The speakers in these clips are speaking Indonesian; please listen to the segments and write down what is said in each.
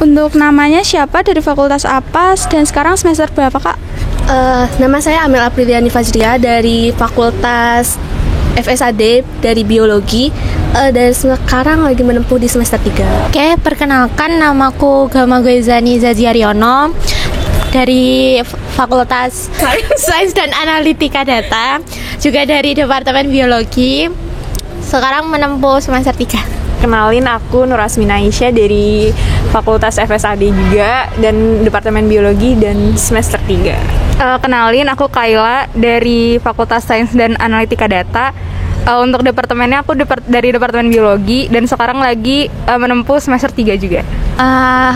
Untuk namanya siapa, dari fakultas apa, dan sekarang semester berapa Kak? Nama saya Amel Apriliani Fajria dari Fakultas FSAD dari Biologi, dan sekarang lagi menempuh di semester 3. Oke, perkenalkan namaku Gama Goizani Zaziaryono dari Fakultas Sains dan Analitika Data, juga dari Departemen Biologi. Sekarang menempuh semester 3. Kenalin, aku Nur Asmina Aisyah dari Fakultas FSAD juga dan Departemen Biologi dan semester 3. Kenalin, aku Kaila dari Fakultas Sains dan Analitika Data. Untuk departemennya aku dari Departemen Biologi dan sekarang lagi menempuh semester 3 juga.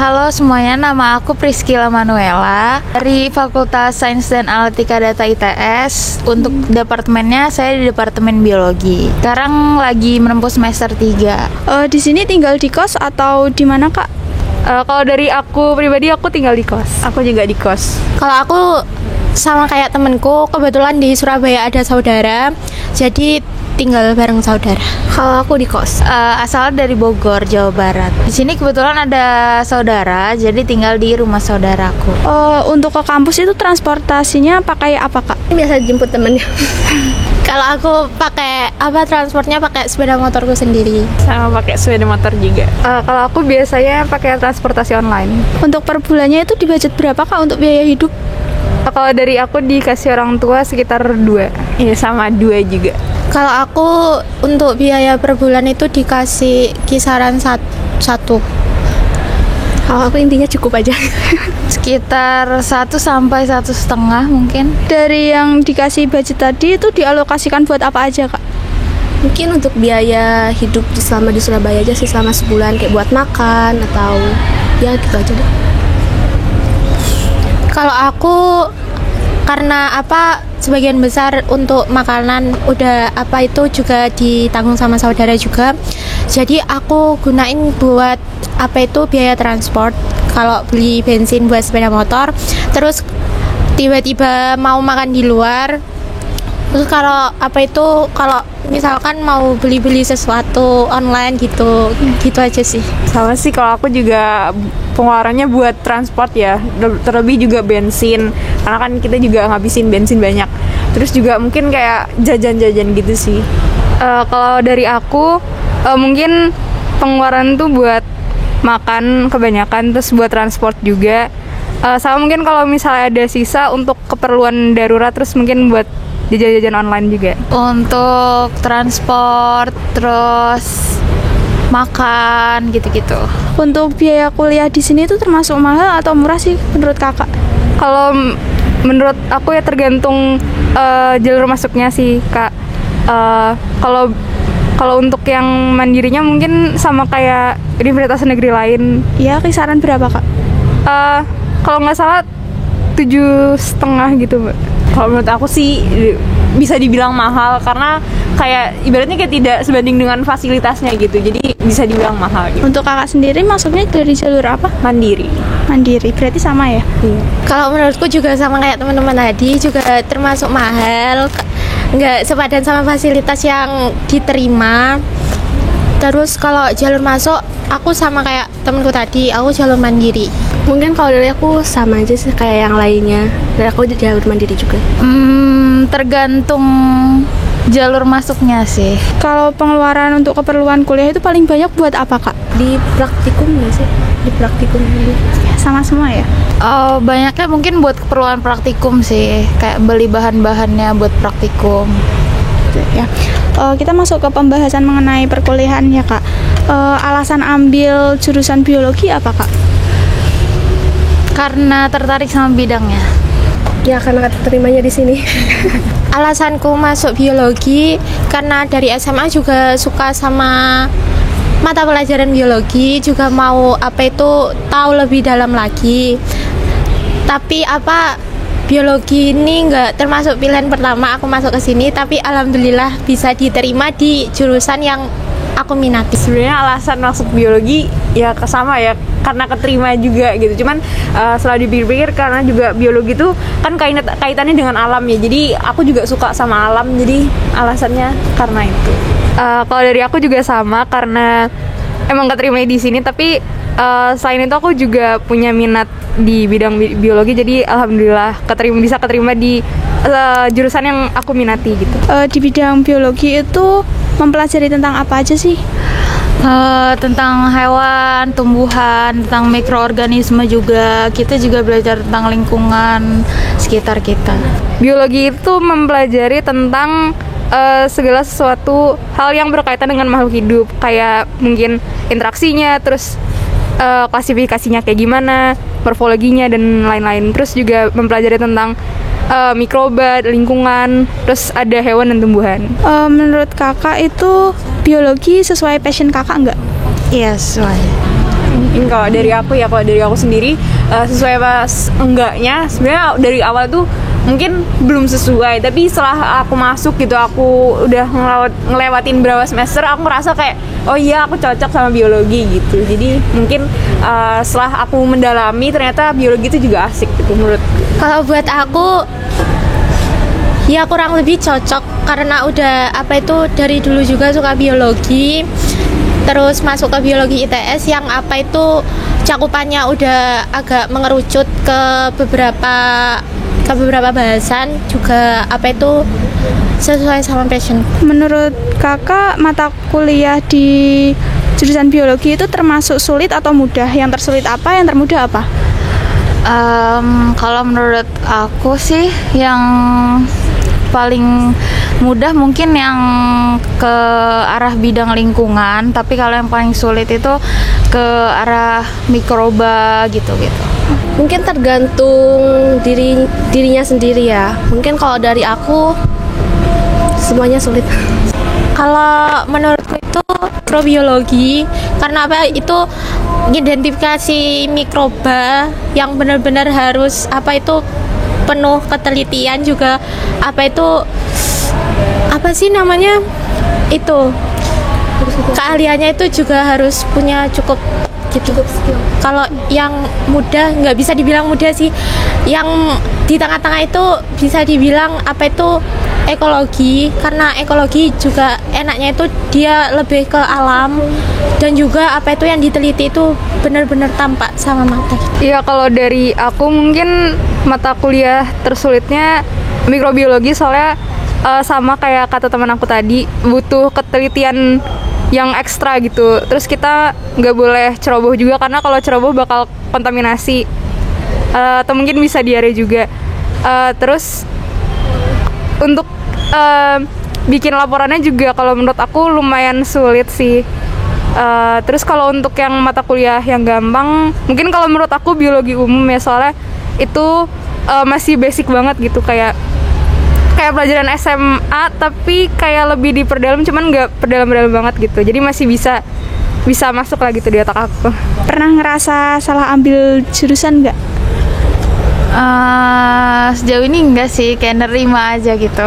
Halo semuanya, nama aku Priscilla Manuela dari Fakultas Sains dan Analitika Data ITS. Untuk departemennya saya di Departemen Biologi. Sekarang lagi menempuh semester 3. Di sini tinggal di kos atau di mana Kak? Kalau dari aku pribadi, aku tinggal di kos. Aku juga di kos. Kalau aku sama kayak temenku, kebetulan di Surabaya ada saudara, jadi tinggal bareng saudara. Kalau aku di kos. Asal dari Bogor, Jawa Barat. Di sini kebetulan ada saudara, jadi tinggal di rumah saudaraku. Untuk ke kampus itu transportasinya pakai apa Kak? Biasa jemput temennya. Kalau aku pakai transportnya pakai sepeda motorku sendiri. Sama pakai sepeda motor juga. Kalau aku biasanya pakai transportasi online. Untuk per bulannya itu di budget berapa Kak untuk biaya hidup? Kalau dari aku dikasih orang tua sekitar 2. Iya, sama 2 juga. Kalau aku untuk biaya per bulan itu dikasih kisaran 1. Kalau aku intinya cukup aja. Sekitar 1 sampai 1,5 mungkin. Dari yang dikasih budget tadi itu dialokasikan buat apa aja Kak? Mungkin untuk biaya hidup selama di Surabaya aja sih, selama sebulan, kayak buat makan atau ya gitu aja deh. Kalau aku karena sebagian besar untuk makanan udah itu juga ditanggung sama saudara juga. Jadi aku gunain buat biaya transport. Kalau beli bensin buat sepeda motor, terus tiba-tiba mau makan di luar. Terus kalau kalau misalkan mau beli sesuatu online gitu aja sih. Sama sih, kalau aku juga pengeluarannya buat transport ya, terlebih juga bensin, karena kan kita juga ngabisin bensin banyak. Terus juga mungkin kayak jajan-jajan gitu sih. Kalau dari aku mungkin pengeluaran tuh buat makan kebanyakan, terus buat transport juga. Sama mungkin kalau misalnya ada sisa untuk keperluan darurat, terus mungkin buat jajan-jajan online juga. Untuk transport, terus makan gitu-gitu. Untuk biaya kuliah di sini itu termasuk mahal atau murah sih menurut Kakak? Kalau menurut aku ya tergantung jalur masuknya sih Kak. Kalau untuk yang mandirinya mungkin sama kayak universitas negeri lain. Ya, kisaran berapa Kak? Kalau nggak salah 7,5 gitu Mbak. Kalau menurut aku sih bisa dibilang mahal, karena kayak ibaratnya kayak tidak sebanding dengan fasilitasnya gitu, jadi bisa dibilang mahal gitu. Untuk Kakak sendiri masuknya dari jalur apa? Mandiri, berarti sama ya? iya. Kalau menurutku juga sama kayak teman-teman tadi, juga termasuk mahal, nggak sepadan sama fasilitas yang diterima. Terus kalau jalur masuk, aku sama kayak temanku tadi, aku jalur mandiri. Mungkin kalau dari aku sama aja sih kayak yang lainnya. Dari aku jalur mandiri juga. Tergantung jalur masuknya sih. Kalau pengeluaran untuk keperluan kuliah itu paling banyak buat apa Kak? Di praktikum nggak sih? Di praktikum dulu. Sama semua ya? Banyaknya mungkin buat keperluan praktikum sih, kayak beli bahan-bahannya buat praktikum. Ya. Kita masuk ke pembahasan mengenai perkuliahan ya Kak. Alasan ambil jurusan biologi apa Kak? Karena tertarik sama bidangnya. Ya, karena terimanya di sini. Alasanku masuk biologi karena dari SMA juga suka sama mata pelajaran biologi, juga mau tahu lebih dalam lagi. Tapi biologi ini nggak termasuk pilihan pertama aku masuk ke sini, tapi alhamdulillah bisa diterima di jurusan yang aku minati. Sebenarnya alasan masuk biologi ya sama ya, karena keterima juga gitu. Cuman setelah dipikir-pikir, karena juga biologi itu kan kaitannya dengan alam ya. Jadi aku juga suka sama alam, jadi alasannya karena itu. Kalau dari aku juga sama, karena emang keterima di sini, tapi Selain itu aku juga punya minat di bidang biologi, jadi alhamdulillah bisa keterima di jurusan yang aku minati gitu. Di bidang biologi itu mempelajari tentang apa aja sih? Tentang hewan, tumbuhan, tentang mikroorganisme juga. Kita juga belajar tentang lingkungan sekitar kita. Biologi itu mempelajari tentang segala sesuatu hal yang berkaitan dengan makhluk hidup, kayak mungkin interaksinya, terus klasifikasinya kayak gimana, morfologinya dan lain-lain. Terus juga mempelajari tentang mikroba, lingkungan, terus ada hewan dan tumbuhan. Menurut kakak itu biologi sesuai passion kakak nggak? Iya, sesuai. Mungkin kalau dari aku sendiri sesuai pas enggaknya, sebenarnya dari awal tuh mungkin belum sesuai, tapi setelah aku masuk gitu, aku udah ngelewatin beberapa semester, aku ngerasa kayak oh iya aku cocok sama biologi gitu. Jadi mungkin setelah aku mendalami ternyata biologi itu juga asik gitu menurut. Kalau buat aku ya kurang lebih cocok karena udah dari dulu juga suka biologi, terus masuk ke biologi ITS yang cakupannya udah agak mengerucut ke beberapa bahasan juga sesuai sama passion. Menurut kakak mata kuliah di jurusan biologi itu termasuk sulit atau mudah? Yang tersulit apa, yang termudah apa? Kalau menurut aku sih yang paling mudah mungkin yang ke arah bidang lingkungan, tapi kalau yang paling sulit itu ke arah mikroba gitu-gitu. Mungkin tergantung dirinya sendiri ya. Mungkin kalau dari aku semuanya sulit. Kalau menurutku itu mikrobiologi karena itu identifikasi mikroba yang benar-benar harus penuh ketelitian juga keahliannya itu juga harus punya cukup skill. Kalau yang mudah nggak bisa dibilang mudah sih, yang di tengah-tengah itu bisa dibilang ekologi, karena ekologi juga enaknya itu dia lebih ke alam dan juga yang diteliti itu benar-benar tampak sama mata. Iya, kalau dari aku mungkin mata kuliah tersulitnya mikrobiologi, soalnya sama kayak kata teman aku tadi, butuh ketelitian yang ekstra gitu. Terus kita nggak boleh ceroboh juga, karena kalau ceroboh bakal kontaminasi atau mungkin bisa diare juga. Terus untuk bikin laporannya juga kalau menurut aku lumayan sulit sih. Terus kalau untuk yang mata kuliah yang gampang, mungkin kalau menurut aku biologi umum ya, soalnya itu masih basic banget gitu, kayak pelajaran SMA tapi kayak lebih diperdalam, cuman nggak perdalam-dalam banget gitu. Jadi masih bisa masuk lah gitu di otak aku. Pernah ngerasa salah ambil jurusan nggak? Sejauh ini enggak sih, kayak nerima aja gitu.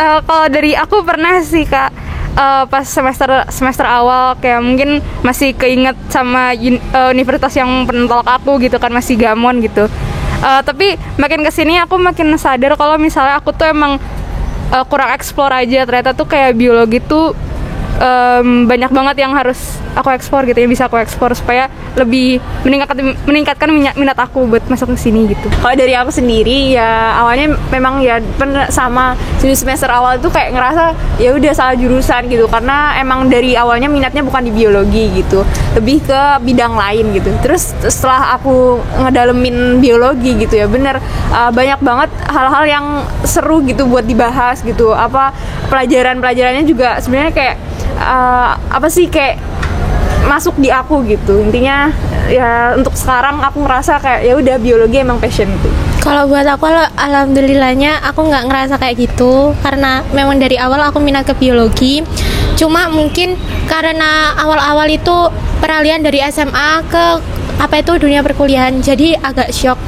Kalau dari aku pernah sih Kak, pas semester awal kayak mungkin masih keinget sama universitas yang penentol aku gitu kan, masih gamon gitu. Tapi makin kesini aku makin sadar kalau misalnya aku tuh emang kurang explore aja. Ternyata tuh kayak biologi tuh banyak banget yang harus aku eksplor gitu, yang bisa aku eksplor supaya lebih meningkatkan minat aku buat masuk ke sini gitu. Kalau dari aku sendiri ya awalnya memang ya sama semester awal itu kayak ngerasa ya udah salah jurusan gitu, karena emang dari awalnya minatnya bukan di biologi gitu, lebih ke bidang lain gitu. Terus setelah aku ngedalemin biologi gitu ya bener, banyak banget hal-hal yang seru gitu buat dibahas gitu. Pelajarannya juga sebenarnya kayak kayak masuk di aku gitu. Intinya ya untuk sekarang aku ngerasa kayak ya udah biologi emang passion gitu. Kalau buat aku alhamdulillahnya aku nggak ngerasa kayak gitu, karena memang dari awal aku minat ke biologi. Cuma mungkin karena awal-awal itu peralihan dari SMA ke dunia perkuliahan, jadi agak shock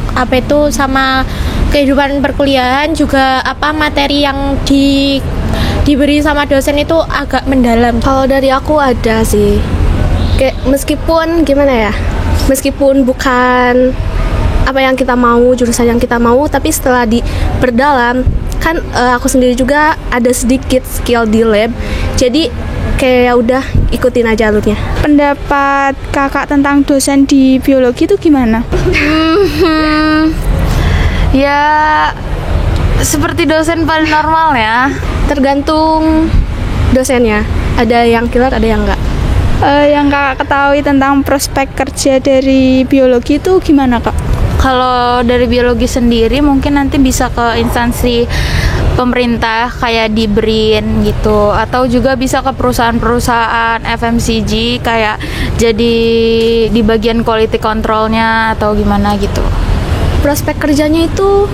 sama kehidupan perkuliahan, juga materi yang diberi sama dosen itu agak mendalam. Kalau dari aku ada sih, kayak meskipun bukan apa yang kita mau, jurusan yang kita mau, tapi setelah diperdalam kan aku sendiri juga ada sedikit skill di lab. Jadi kayak ya udah ikutin aja alurnya. Pendapat kakak tentang dosen di biologi itu gimana? Ya seperti dosen paling normal ya. Tergantung dosennya, ada yang killer ada yang enggak. Yang kakak ketahui tentang prospek kerja dari biologi itu gimana kak? Kalau dari biologi sendiri mungkin nanti bisa ke instansi pemerintah kayak di BRIN gitu, atau juga bisa ke perusahaan-perusahaan FMCG kayak jadi di bagian quality controlnya atau gimana gitu. Prospek kerjanya itu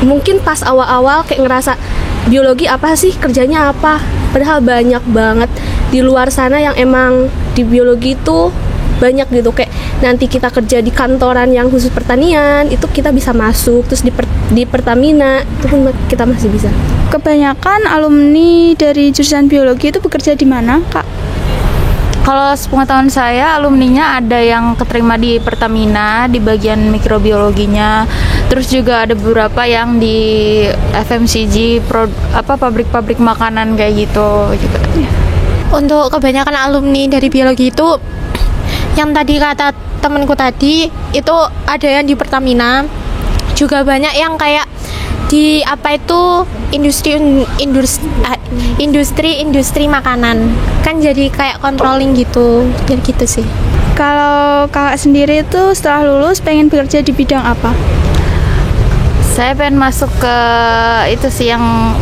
mungkin pas awal-awal kayak ngerasa biologi apa sih, kerjanya apa, padahal banyak banget di luar sana yang emang di biologi itu banyak gitu. Kayak nanti kita kerja di kantoran yang khusus pertanian itu kita bisa masuk, terus di Pertamina itu pun kita masih bisa. Kebanyakan alumni dari jurusan biologi itu bekerja di mana kak? Kalau sepengetahuan saya, alumninya ada yang keterima di Pertamina di bagian mikrobiologinya. Terus juga ada beberapa yang di FMCG, pabrik-pabrik makanan kayak gitu juga. Untuk kebanyakan alumni dari biologi itu, yang tadi kata temanku tadi, itu ada yang di Pertamina, juga banyak yang kayak di industri makanan, kan jadi kayak controlling gitu, jadi gitu sih. Kalau kakak sendiri itu setelah lulus pengen bekerja di bidang apa? Saya pengen masuk ke itu sih yang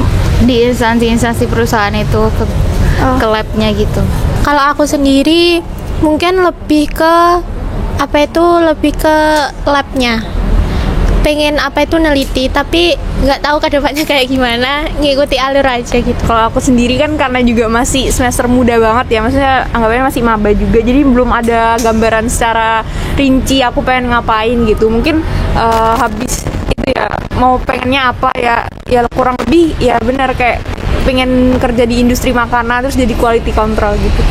di instansi perusahaan itu ke labnya gitu. Kalau aku sendiri mungkin lebih ke lebih ke labnya. Pengen neliti, tapi nggak tahu kedepannya kayak gimana, ngikuti alur aja gitu. Kalau aku sendiri kan karena juga masih semester muda banget ya, maksudnya anggapannya masih maba juga, jadi belum ada gambaran secara rinci aku pengen ngapain gitu. Mungkin habis itu ya mau pengennya apa ya kurang lebih ya benar kayak pengen kerja di industri makanan terus jadi quality control gitu.